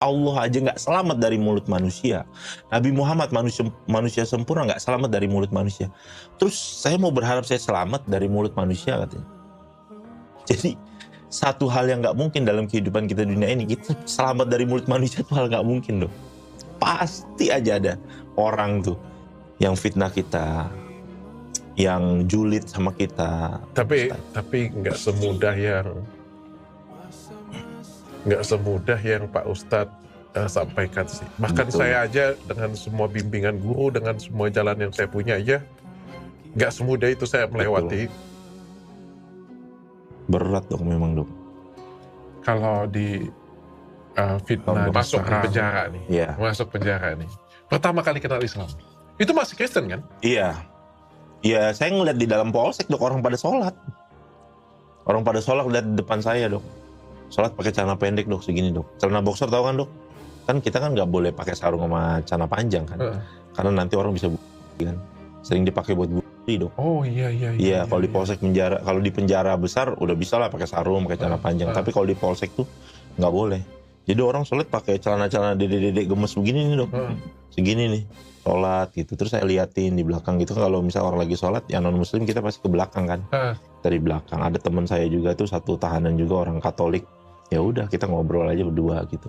Allah aja nggak selamat dari mulut manusia. Nabi Muhammad manusia sempurna nggak selamat dari mulut manusia. Terus saya mau berharap saya selamat dari mulut manusia katanya. Jadi satu hal yang nggak mungkin dalam kehidupan kita dunia ini, kita selamat dari mulut manusia itu hal nggak mungkin loh. Pasti aja ada orang tuh yang fitnah kita, yang julid sama kita. Tapi nggak semudah yang Pak Ustadz sampaikan sih. Bahkan Betul. saya aja dengan semua bimbingan guru, dengan semua jalan yang saya punya aja, nggak semudah itu saya melewati. Berat dong memang dong. Kalau di fitnah, masuk di penjara nih, masuk penjara nih. Pertama kali kenal Islam, itu masih Kristen kan? Iya, saya ngeliat di dalam polsek dok, orang pada sholat lihat di depan saya dok. Sholat pakai celana pendek dok, segini dok. Celana boxer tahu kan dok? Kan kita kan nggak boleh pakai sarung sama celana panjang kan, karena nanti orang bisa kan. Sering dipakai buat bully dok. Oh iya. Iya, kalau di polsek penjara, kalau di penjara besar udah bisa lah pakai sarung, pakai celana panjang. Tapi kalau di polsek tuh nggak boleh. Jadi orang sholat pakai celana dede gemes begini nih dok, segini nih. Sholat gitu, terus saya liatin di belakang gitu. Kalau misal orang lagi sholat yang non muslim, kita pasti ke belakang kan, dari belakang. Ada teman saya juga tuh, satu tahanan juga orang Katolik. Ya udah kita ngobrol aja berdua gitu.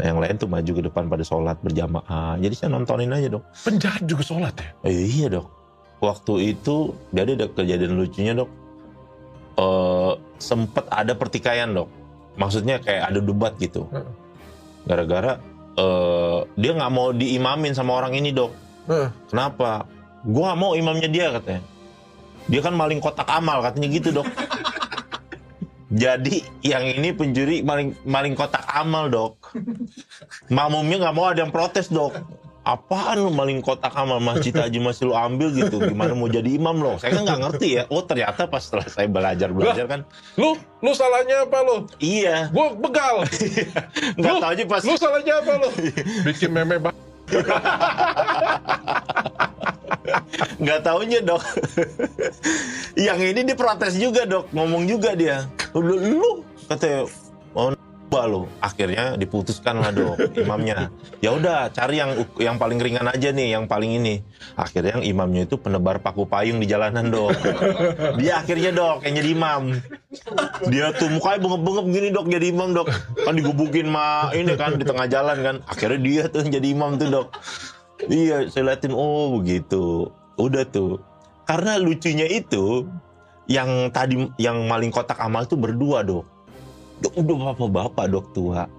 Nah yang lain tuh maju ke depan pada sholat berjamaah. Jadi saya nontonin aja dok. Penjahat juga sholat ya? Iya dok. Waktu itu jadi ada kejadian lucunya dok. Sempet ada pertikaian dok. Maksudnya kayak ada debat gitu. Gara-gara dia nggak mau diimamin sama orang ini dok. Kenapa? Gue nggak mau imamnya dia katanya. Dia kan maling kotak amal katanya gitu dok. Jadi yang ini pencuri maling kotak amal dok. Makmumnya nggak mau, ada yang protes dok. Apaan lu maling kotak amal, masjid aja masih lu ambil gitu, gimana mau jadi imam lo? Saya kan nggak ngerti ya. Oh ternyata pas setelah saya belajar kan. Lu salahnya apa lo? Iya. Gua begal. Nggak tahu aja pas. Lu salahnya apa lo? Bikin meme Nggak taunya dok. Yang ini diprotes juga dok, ngomong juga dia. Lu katanya mau lo. Akhirnya diputuskan lah dok imamnya. Ya udah cari yang paling ringan aja nih, yang paling ini. Akhirnya yang imamnya itu penebar paku payung di jalanan dok. Dia akhirnya dok yang jadi imam. Dia tuh mukanya bengep-bengep gini dok jadi imam dok. Kan digebukin ini kan di tengah jalan kan. Akhirnya dia tuh yang jadi imam tuh dok. Iya, saya liatin, oh begitu. Udah tuh. Karena lucunya itu, yang maling kotak amal itu berdua, dok. Dok, udah bapak-bapak, dok, tua.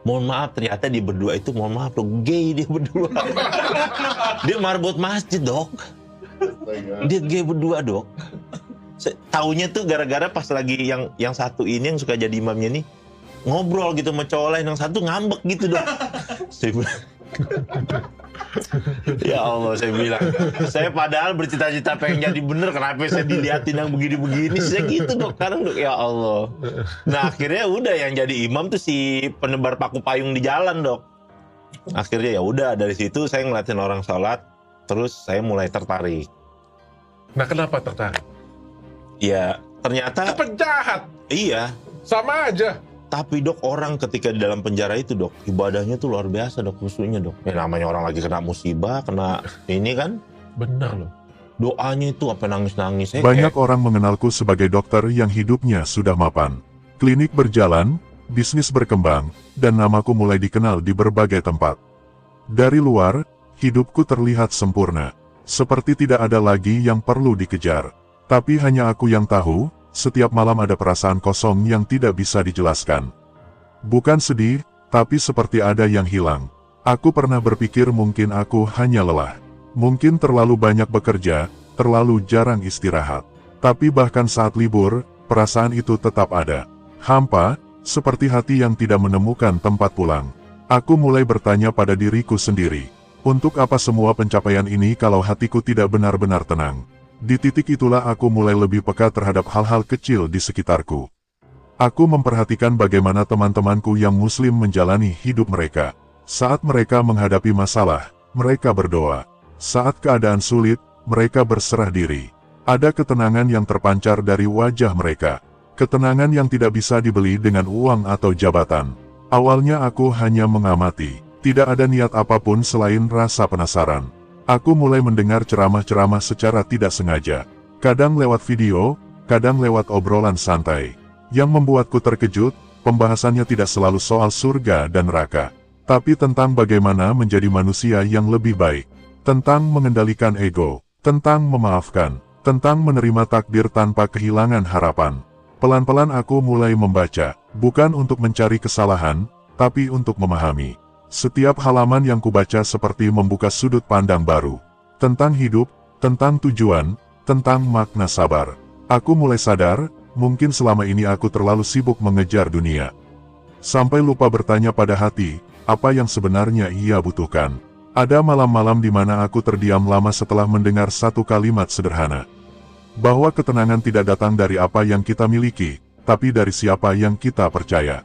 Mohon maaf, ternyata dia berdua itu, mohon maaf, dok, gay dia berdua. Dia marbot masjid, dok. Dia gay berdua, dok. Taunya tuh gara-gara pas lagi yang satu ini, yang suka jadi imamnya nih, ngobrol gitu sama cowok lain, yang satu ngambek gitu, dok. Saya bilang, ya Allah, saya bilang, saya padahal bercita-cita pengen jadi bener, kenapa saya diliatin yang begini-begini, saya gitu dok, kadang dok, ya Allah. Nah akhirnya udah yang jadi imam tuh si penebar paku payung di jalan dok. Akhirnya ya udah dari situ saya ngeliatin orang sholat, terus saya mulai tertarik. Nah kenapa tertarik? Ya ternyata penjahat. Iya. Sama aja. Tapi dok, orang ketika di dalam penjara itu dok, ibadahnya tuh luar biasa dok, khusyuknya dok. Ya namanya orang lagi kena musibah, kena ini kan. Benar loh. Doanya itu apa nangis-nangis. Banyak orang mengenalku sebagai dokter yang hidupnya sudah mapan. Klinik berjalan, bisnis berkembang, dan namaku mulai dikenal di berbagai tempat. Dari luar, hidupku terlihat sempurna. Seperti tidak ada lagi yang perlu dikejar. Tapi hanya aku yang tahu, setiap malam ada perasaan kosong yang tidak bisa dijelaskan. Bukan sedih, tapi seperti ada yang hilang. Aku pernah berpikir mungkin aku hanya lelah. Mungkin terlalu banyak bekerja, terlalu jarang istirahat. Tapi bahkan saat libur, perasaan itu tetap ada. Hampa, seperti hati yang tidak menemukan tempat pulang. Aku mulai bertanya pada diriku sendiri. Untuk apa semua pencapaian ini kalau hatiku tidak benar-benar tenang? Di titik itulah aku mulai lebih peka terhadap hal-hal kecil di sekitarku. Aku memperhatikan bagaimana teman-temanku yang muslim menjalani hidup mereka. Saat mereka menghadapi masalah, mereka berdoa. Saat keadaan sulit, mereka berserah diri. Ada ketenangan yang terpancar dari wajah mereka. Ketenangan yang tidak bisa dibeli dengan uang atau jabatan. Awalnya aku hanya mengamati, tidak ada niat apapun selain rasa penasaran. Aku mulai mendengar ceramah-ceramah secara tidak sengaja. Kadang lewat video, kadang lewat obrolan santai. Yang membuatku terkejut, pembahasannya tidak selalu soal surga dan neraka, tapi tentang bagaimana menjadi manusia yang lebih baik, tentang mengendalikan ego, tentang memaafkan, tentang menerima takdir tanpa kehilangan harapan. Pelan-pelan aku mulai membaca, bukan untuk mencari kesalahan, tapi untuk memahami. Setiap halaman yang kubaca seperti membuka sudut pandang baru, tentang hidup, tentang tujuan, tentang makna sabar. Aku mulai sadar, mungkin selama ini aku terlalu sibuk mengejar dunia, sampai lupa bertanya pada hati, apa yang sebenarnya ia butuhkan. Ada malam-malam di mana aku terdiam lama setelah mendengar satu kalimat sederhana, bahwa ketenangan tidak datang dari apa yang kita miliki, tapi dari siapa yang kita percaya.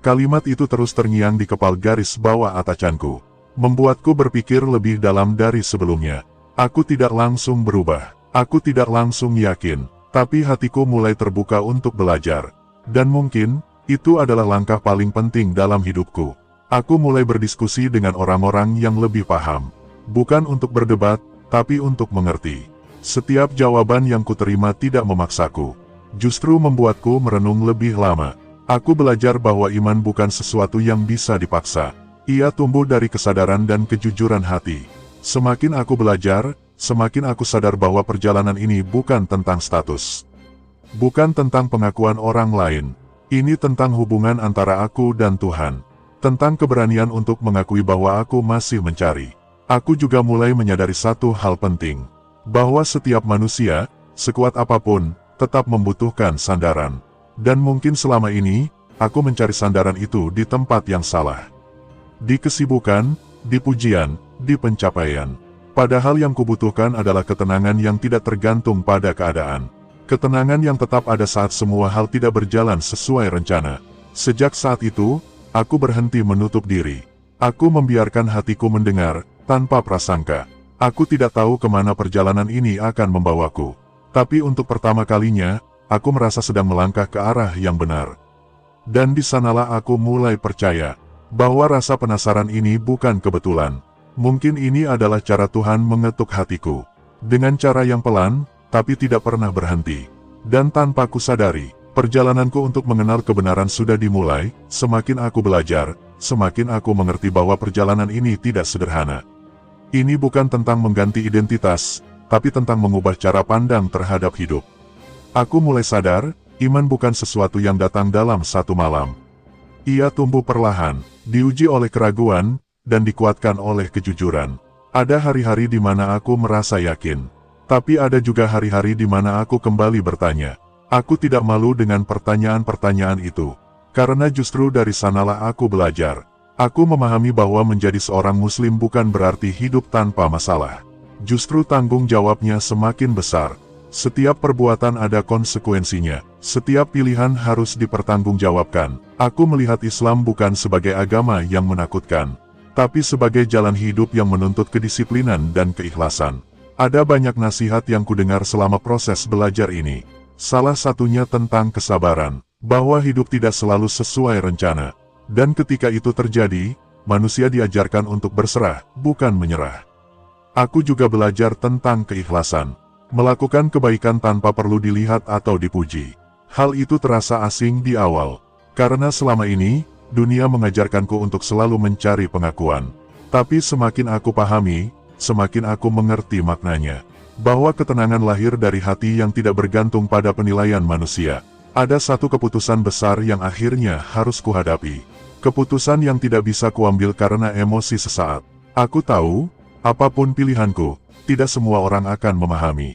Kalimat itu terus terngiang di kepal garis bawah atacanku, membuatku berpikir lebih dalam dari sebelumnya. Aku tidak langsung berubah, aku tidak langsung yakin, tapi hatiku mulai terbuka untuk belajar. Dan mungkin, itu adalah langkah paling penting dalam hidupku. Aku mulai berdiskusi dengan orang-orang yang lebih paham. Bukan untuk berdebat, tapi untuk mengerti. Setiap jawaban yang kuterima tidak memaksaku, justru membuatku merenung lebih lama. Aku belajar bahwa iman bukan sesuatu yang bisa dipaksa. Ia tumbuh dari kesadaran dan kejujuran hati. Semakin aku belajar, semakin aku sadar bahwa perjalanan ini bukan tentang status, bukan tentang pengakuan orang lain. Ini tentang hubungan antara aku dan Tuhan. Tentang keberanian untuk mengakui bahwa aku masih mencari. Aku juga mulai menyadari satu hal penting, bahwa setiap manusia, sekuat apapun, tetap membutuhkan sandaran. Dan mungkin selama ini, aku mencari sandaran itu di tempat yang salah. Di kesibukan, di pujian, di pencapaian. Padahal yang kubutuhkan adalah ketenangan yang tidak tergantung pada keadaan. Ketenangan yang tetap ada saat semua hal tidak berjalan sesuai rencana. Sejak saat itu, aku berhenti menutup diri. Aku membiarkan hatiku mendengar, tanpa prasangka. Aku tidak tahu kemana perjalanan ini akan membawaku. Tapi untuk pertama kalinya, aku merasa sedang melangkah ke arah yang benar. Dan di sanalah aku mulai percaya, bahwa rasa penasaran ini bukan kebetulan. Mungkin ini adalah cara Tuhan mengetuk hatiku. Dengan cara yang pelan, tapi tidak pernah berhenti. Dan tanpa kusadari, perjalananku untuk mengenal kebenaran sudah dimulai. Semakin aku belajar, semakin aku mengerti bahwa perjalanan ini tidak sederhana. Ini bukan tentang mengganti identitas, tapi tentang mengubah cara pandang terhadap hidup. Aku mulai sadar, iman bukan sesuatu yang datang dalam satu malam. Ia tumbuh perlahan, diuji oleh keraguan, dan dikuatkan oleh kejujuran. Ada hari-hari di mana aku merasa yakin, tapi ada juga hari-hari di mana aku kembali bertanya. Aku tidak malu dengan pertanyaan-pertanyaan itu, karena justru dari sanalah aku belajar. Aku memahami bahwa menjadi seorang muslim bukan berarti hidup tanpa masalah. Justru tanggung jawabnya semakin besar. Setiap perbuatan ada konsekuensinya. Setiap pilihan harus dipertanggungjawabkan. Aku melihat Islam bukan sebagai agama yang menakutkan, tapi sebagai jalan hidup yang menuntut kedisiplinan dan keikhlasan. Ada banyak nasihat yang kudengar selama proses belajar ini. Salah satunya tentang kesabaran, bahwa hidup tidak selalu sesuai rencana. Dan ketika itu terjadi, manusia diajarkan untuk berserah, bukan menyerah. Aku juga belajar tentang keikhlasan. Melakukan kebaikan tanpa perlu dilihat atau dipuji. Hal itu terasa asing di awal, karena selama ini, dunia mengajarkanku untuk selalu mencari pengakuan. Tapi semakin aku pahami, semakin aku mengerti maknanya. Bahwa ketenangan lahir dari hati yang tidak bergantung pada penilaian manusia. Ada satu keputusan besar yang akhirnya harus kuhadapi. Keputusan yang tidak bisa kuambil karena emosi sesaat. Aku tahu, apapun pilihanku, tidak semua orang akan memahami.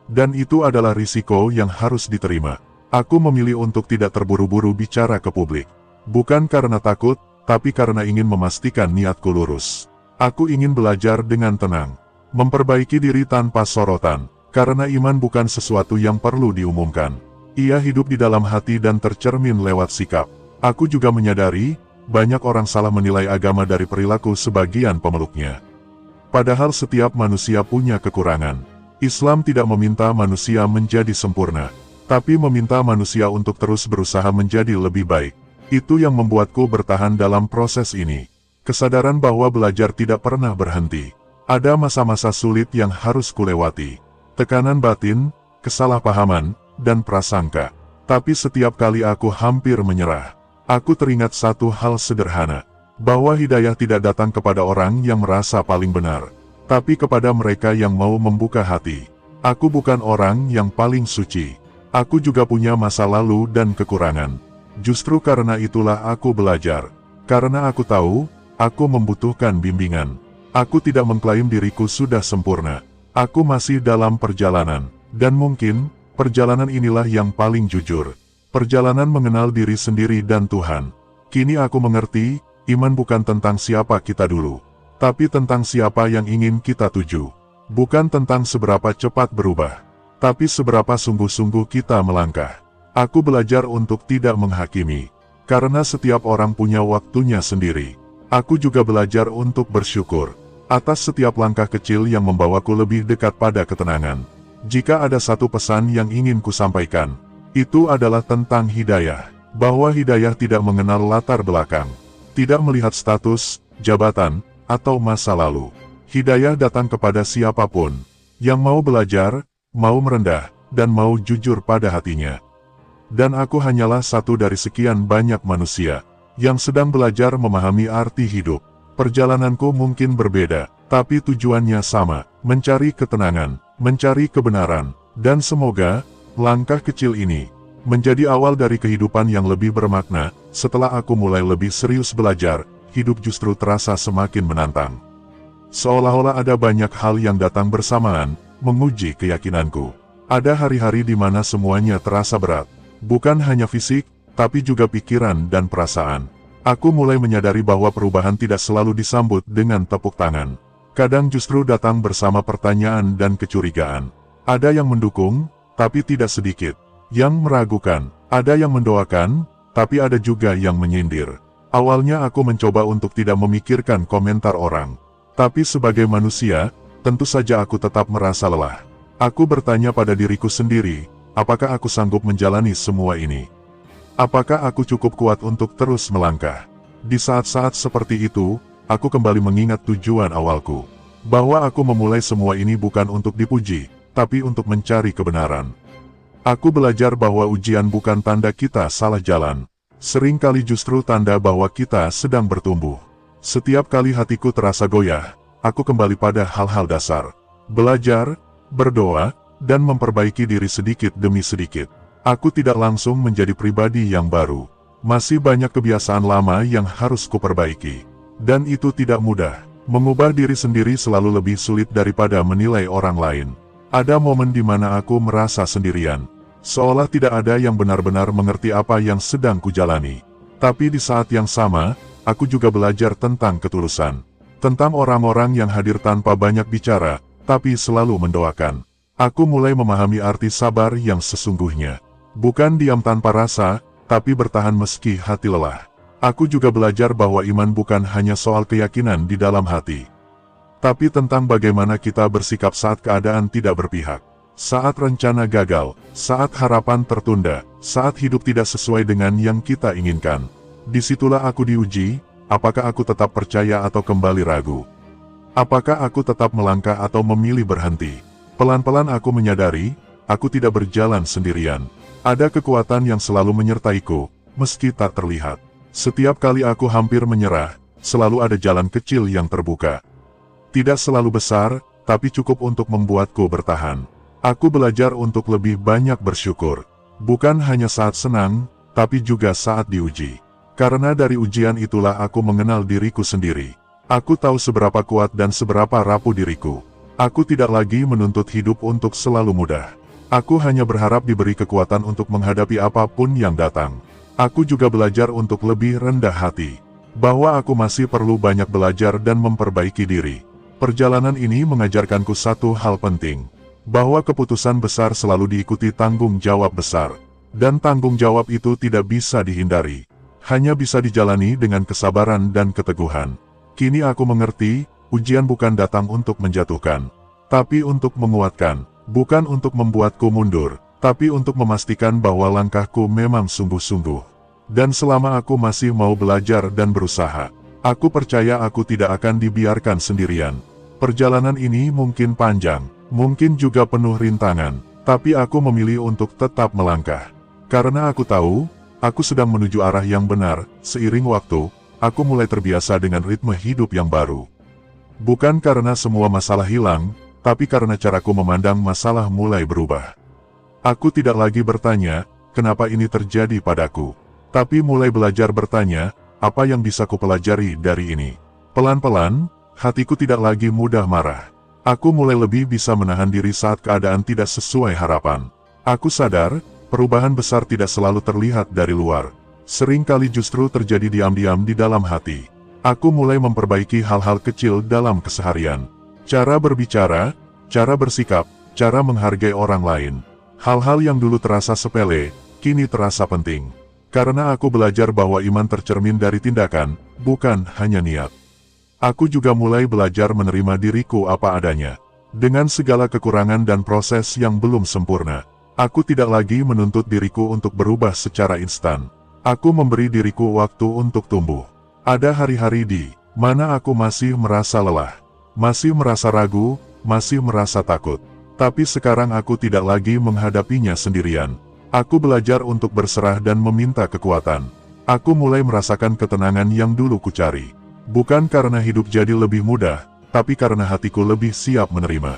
Dan itu adalah risiko yang harus diterima. Aku memilih untuk tidak terburu-buru bicara ke publik. Bukan karena takut, tapi karena ingin memastikan niatku lurus. Aku ingin belajar dengan tenang. Memperbaiki diri tanpa sorotan, karena iman bukan sesuatu yang perlu diumumkan. Ia hidup di dalam hati dan tercermin lewat sikap. Aku juga menyadari, banyak orang salah menilai agama dari perilaku sebagian pemeluknya. Padahal setiap manusia punya kekurangan. Islam tidak meminta manusia menjadi sempurna, tapi meminta manusia untuk terus berusaha menjadi lebih baik. Itu yang membuatku bertahan dalam proses ini. Kesadaran bahwa belajar tidak pernah berhenti. Ada masa-masa sulit yang harus kulewati. Tekanan batin, kesalahpahaman, dan prasangka. Tapi setiap kali aku hampir menyerah, aku teringat satu hal sederhana. Bahwa hidayah tidak datang kepada orang yang merasa paling benar, tapi kepada mereka yang mau membuka hati. Aku bukan orang yang paling suci. Aku juga punya masa lalu dan kekurangan. Justru karena itulah aku belajar. Karena aku tahu, aku membutuhkan bimbingan. Aku tidak mengklaim diriku sudah sempurna. Aku masih dalam perjalanan. Dan mungkin, perjalanan inilah yang paling jujur. Perjalanan mengenal diri sendiri dan Tuhan. Kini aku mengerti, iman bukan tentang siapa kita dulu, tapi tentang siapa yang ingin kita tuju. Bukan tentang seberapa cepat berubah, tapi seberapa sungguh-sungguh kita melangkah. Aku belajar untuk tidak menghakimi, karena setiap orang punya waktunya sendiri. Aku juga belajar untuk bersyukur atas setiap langkah kecil yang membawaku lebih dekat pada ketenangan. Jika ada satu pesan yang ingin kusampaikan, itu adalah tentang hidayah. Bahwa hidayah tidak mengenal latar belakang, tidak melihat status, jabatan, atau masa lalu. Hidayah datang kepada siapapun yang mau belajar, mau merendah, dan mau jujur pada hatinya. Dan aku hanyalah satu dari sekian banyak manusia yang sedang belajar memahami arti hidup. Perjalananku mungkin berbeda, tapi tujuannya sama, mencari ketenangan, mencari kebenaran, dan semoga langkah kecil ini menjadi awal dari kehidupan yang lebih bermakna. Setelah aku mulai lebih serius belajar, hidup justru terasa semakin menantang. Seolah-olah ada banyak hal yang datang bersamaan, menguji keyakinanku. Ada hari-hari di mana semuanya terasa berat. Bukan hanya fisik, tapi juga pikiran dan perasaan. Aku mulai menyadari bahwa perubahan tidak selalu disambut dengan tepuk tangan. Kadang justru datang bersama pertanyaan dan kecurigaan. Ada yang mendukung, tapi tidak sedikit yang meragukan. Ada yang mendoakan, tapi ada juga yang menyindir. Awalnya aku mencoba untuk tidak memikirkan komentar orang. Tapi sebagai manusia, tentu saja aku tetap merasa lelah. Aku bertanya pada diriku sendiri, apakah aku sanggup menjalani semua ini? Apakah aku cukup kuat untuk terus melangkah? Di saat-saat seperti itu, aku kembali mengingat tujuan awalku. Bahwa aku memulai semua ini bukan untuk dipuji, tapi untuk mencari kebenaran. Aku belajar bahwa ujian bukan tanda kita salah jalan. Seringkali justru tanda bahwa kita sedang bertumbuh. Setiap kali hatiku terasa goyah, aku kembali pada hal-hal dasar. Belajar, berdoa, dan memperbaiki diri sedikit demi sedikit. Aku tidak langsung menjadi pribadi yang baru. Masih banyak kebiasaan lama yang harus kuperbaiki. Dan itu tidak mudah. Mengubah diri sendiri selalu lebih sulit daripada menilai orang lain. Ada momen di mana aku merasa sendirian. Seolah tidak ada yang benar-benar mengerti apa yang sedang kujalani. Tapi di saat yang sama, aku juga belajar tentang ketulusan. Tentang orang-orang yang hadir tanpa banyak bicara, tapi selalu mendoakan. Aku mulai memahami arti sabar yang sesungguhnya. Bukan diam tanpa rasa, tapi bertahan meski hati lelah. Aku juga belajar bahwa iman bukan hanya soal keyakinan di dalam hati, tapi tentang bagaimana kita bersikap saat keadaan tidak berpihak. Saat rencana gagal, saat harapan tertunda, saat hidup tidak sesuai dengan yang kita inginkan. Disitulah aku diuji, apakah aku tetap percaya atau kembali ragu. Apakah aku tetap melangkah atau memilih berhenti. Pelan-pelan aku menyadari, aku tidak berjalan sendirian. Ada kekuatan yang selalu menyertaiku, meski tak terlihat. Setiap kali aku hampir menyerah, selalu ada jalan kecil yang terbuka. Tidak selalu besar, tapi cukup untuk membuatku bertahan. Aku belajar untuk lebih banyak bersyukur. Bukan hanya saat senang, tapi juga saat diuji. Karena dari ujian itulah aku mengenal diriku sendiri. Aku tahu seberapa kuat dan seberapa rapuh diriku. Aku tidak lagi menuntut hidup untuk selalu mudah. Aku hanya berharap diberi kekuatan untuk menghadapi apapun yang datang. Aku juga belajar untuk lebih rendah hati. Bahwa aku masih perlu banyak belajar dan memperbaiki diri. Perjalanan ini mengajarkanku satu hal penting. Bahwa keputusan besar selalu diikuti tanggung jawab besar. Dan tanggung jawab itu tidak bisa dihindari. Hanya bisa dijalani dengan kesabaran dan keteguhan. Kini aku mengerti, ujian bukan datang untuk menjatuhkan, tapi untuk menguatkan. Bukan untuk membuatku mundur, tapi untuk memastikan bahwa langkahku memang sungguh-sungguh. Dan selama aku masih mau belajar dan berusaha, aku percaya aku tidak akan dibiarkan sendirian. Perjalanan ini mungkin panjang, mungkin juga penuh rintangan, tapi aku memilih untuk tetap melangkah. Karena aku tahu, aku sedang menuju arah yang benar. Seiring waktu, aku mulai terbiasa dengan ritme hidup yang baru. Bukan karena semua masalah hilang, tapi karena caraku memandang masalah mulai berubah. Aku tidak lagi bertanya, kenapa ini terjadi padaku? Tapi mulai belajar bertanya, apa yang bisa kupelajari dari ini? Pelan-pelan, hatiku tidak lagi mudah marah. Aku mulai lebih bisa menahan diri saat keadaan tidak sesuai harapan. Aku sadar, perubahan besar tidak selalu terlihat dari luar. Seringkali justru terjadi diam-diam di dalam hati. Aku mulai memperbaiki hal-hal kecil dalam keseharian. Cara berbicara, cara bersikap, cara menghargai orang lain. Hal-hal yang dulu terasa sepele, kini terasa penting. Karena aku belajar bahwa iman tercermin dari tindakan, bukan hanya niat. Aku juga mulai belajar menerima diriku apa adanya. Dengan segala kekurangan dan proses yang belum sempurna, aku tidak lagi menuntut diriku untuk berubah secara instan. Aku memberi diriku waktu untuk tumbuh. Ada hari-hari di mana aku masih merasa lelah, masih merasa ragu, masih merasa takut. Tapi sekarang aku tidak lagi menghadapinya sendirian. Aku belajar untuk berserah dan meminta kekuatan. Aku mulai merasakan ketenangan yang dulu kucari. Bukan karena hidup jadi lebih mudah, tapi karena hatiku lebih siap menerima.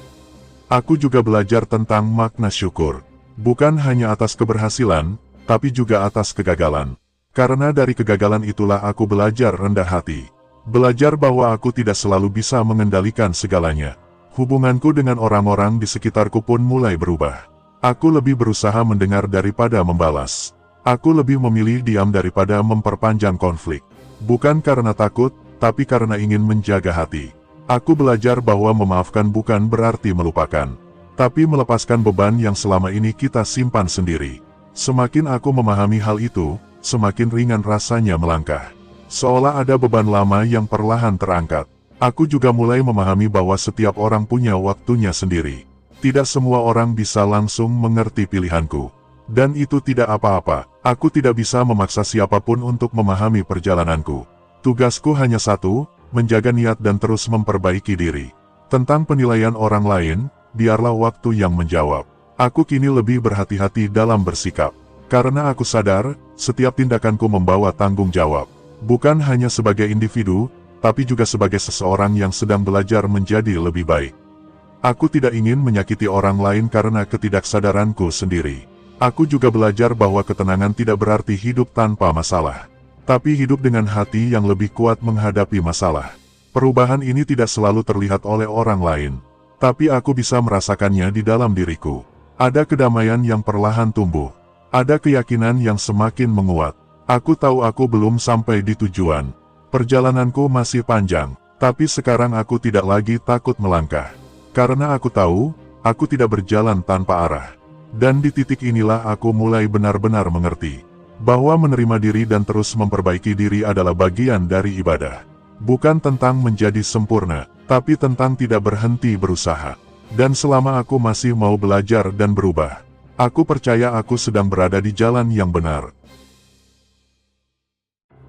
Aku juga belajar tentang makna syukur. Bukan hanya atas keberhasilan, tapi juga atas kegagalan. Karena dari kegagalan itulah aku belajar rendah hati. Belajar bahwa aku tidak selalu bisa mengendalikan segalanya. Hubunganku dengan orang-orang di sekitarku pun mulai berubah. Aku lebih berusaha mendengar daripada membalas. Aku lebih memilih diam daripada memperpanjang konflik. Bukan karena takut, tapi karena ingin menjaga hati. Aku belajar bahwa memaafkan bukan berarti melupakan, tapi melepaskan beban yang selama ini kita simpan sendiri. Semakin aku memahami hal itu, semakin ringan rasanya melangkah. Seolah ada beban lama yang perlahan terangkat. Aku juga mulai memahami bahwa setiap orang punya waktunya sendiri. Tidak semua orang bisa langsung mengerti pilihanku. Dan itu tidak apa-apa. Aku tidak bisa memaksa siapapun untuk memahami perjalananku. Tugasku hanya satu, menjaga niat dan terus memperbaiki diri. Tentang penilaian orang lain, biarlah waktu yang menjawab. Aku kini lebih berhati-hati dalam bersikap. Karena aku sadar, setiap tindakanku membawa tanggung jawab. Bukan hanya sebagai individu, tapi juga sebagai seseorang yang sedang belajar menjadi lebih baik. Aku tidak ingin menyakiti orang lain karena ketidaksadaranku sendiri. Aku juga belajar bahwa ketenangan tidak berarti hidup tanpa masalah, tapi hidup dengan hati yang lebih kuat menghadapi masalah. Perubahan ini tidak selalu terlihat oleh orang lain, tapi aku bisa merasakannya di dalam diriku. Ada kedamaian yang perlahan tumbuh. Ada keyakinan yang semakin menguat. Aku tahu aku belum sampai di tujuan. Perjalananku masih panjang, tapi sekarang aku tidak lagi takut melangkah. Karena aku tahu, aku tidak berjalan tanpa arah. Dan di titik inilah aku mulai benar-benar mengerti bahwa menerima diri dan terus memperbaiki diri adalah bagian dari ibadah. Bukan tentang menjadi sempurna, tapi tentang tidak berhenti berusaha. Dan selama aku masih mau belajar dan berubah, aku percaya aku sedang berada di jalan yang benar.